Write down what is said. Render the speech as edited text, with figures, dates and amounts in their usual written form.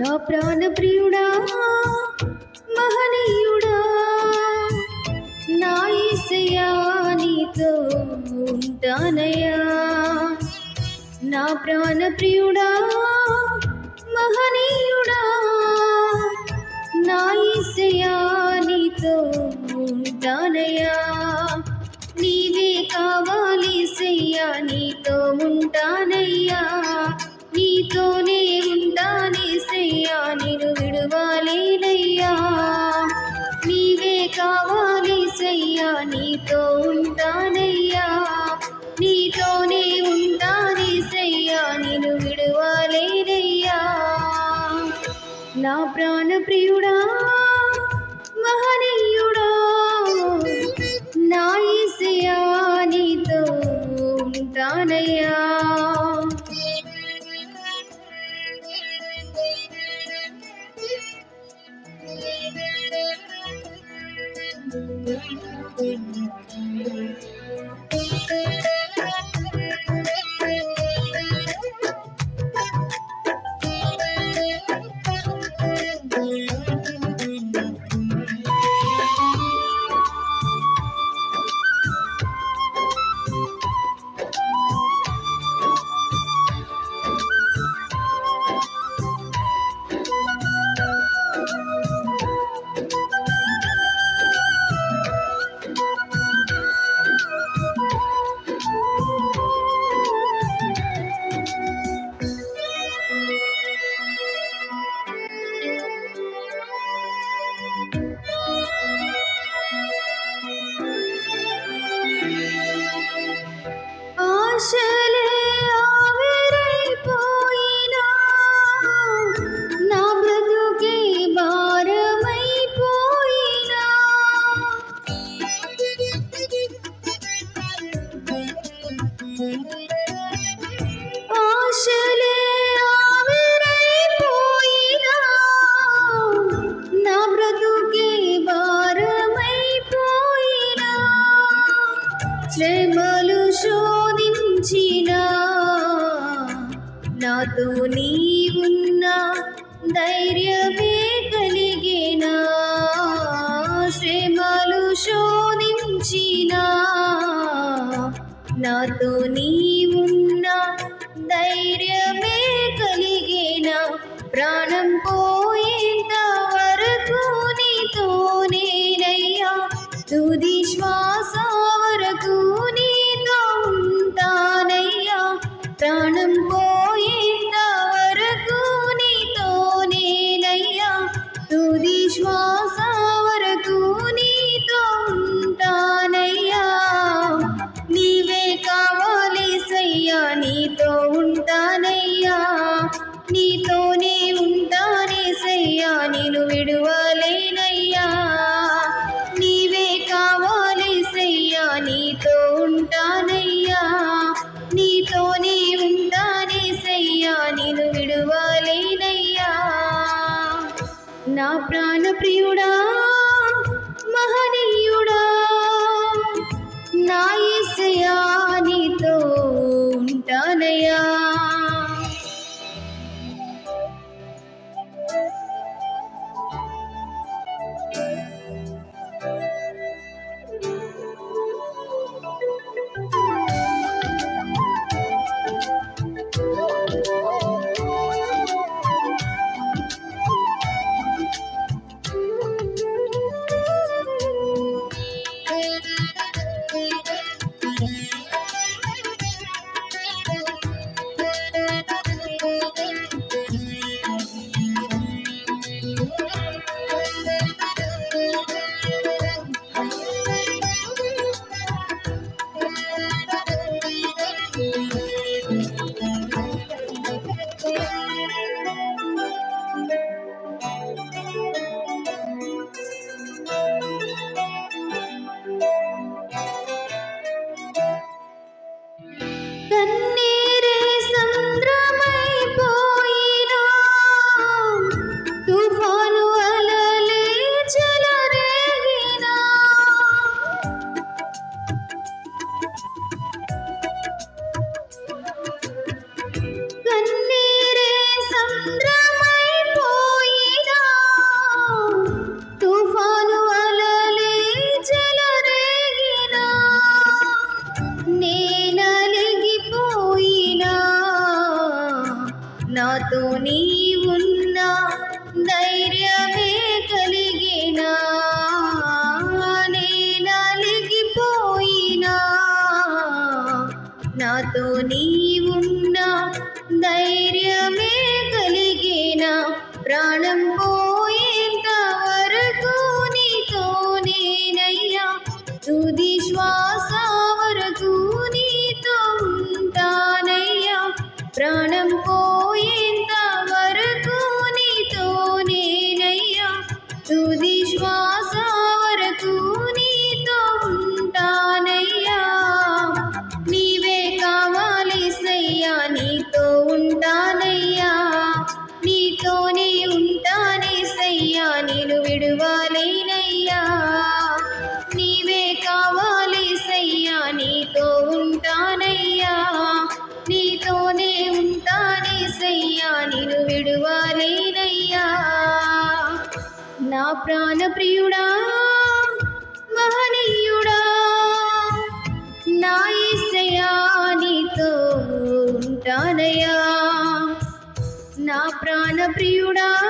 నా ప్రాణ ప్రియుడా మహనీయుడా నా యేసయ్యా నీతో ఉంటానయ్యా నా ప్రాణ ప్రియుడా మహనీయుడా నా యేసయ్యా నీతో ఉంటానయ్యా నీవే కావాలి యేసయ్యా నీతో ఉంటానయ్యా నీతోనే ఉంటానేసయ్యా నిన్ను విడువలేనయ్యా నీవే కావాలేసయ్యా నీతో ఉంటానయ్యా నీతోనే ఉంటానేసయ్యా నిన్ను విడువలేనయ్యా నా ప్రాణ ప్రియుడా మహనీయుడా నా యేసయ్యా నీతో ఉంటానయ్యా ఆశలే ఆవిరైపోయినా నా బ్రతుకే భారమైపోయినా ఆశలే ఆవిరైపోయినా నా బ్రతుకే భారమైపోయినా శ్రమలు శోధించినా నాతో నీవున్నా ధైర్యమే కలిగేనా శ్రమలు శోధించినా నాతో నీవున్నా ధైర్యమే కలిగేనా ప్రాణం పోయేంత వరకు నీతోనేనయ్యా తుది శ్వాస వరకు నీతో ఉంటానయ్యా ప్రాణం పోయేంత వరకు నీతోనేనయ్యా తుది శ్వాస వరకు నీతో ఉంటానయ్యా నీవే కావాలేసయ్యా నీతో ఉంటానయ్యా నీతోనే ఉంటానేసయ్యా నిన్ను విడువలేనయ్యా నీవే కావాలేసయ్యా నీతో ఉంటానయ్యా నీతోనే ఉంటానేసయ్యా నిన్ను విడువలేనయ్యా నా ప్రాణ ప్రియుడా మహనీయుడా నా యేసయ్యా నీతో ఉంటానయ్యా శ్వాస వరకు నీతో ఉంటానయ్యా. నీవే కావాలేసయ్యా, నీతో ఉంటానయ్యా. నీతోనే ఉంటానేసయ్యా, నేను విడువలేనయ్యా. నీవే కావాలేసయ్యా, నీతో ఉంటానయ్యా. నీతోనే ఉంటానేసయ్యా, నేను విడువలేనయ్యా. నా ప్రాణ ప్రియుడా, మహనీయుడా, నా యేసయ్యా, నీతో ఉంటానయ్యా. నా ప్రాణ ప్రియుడా,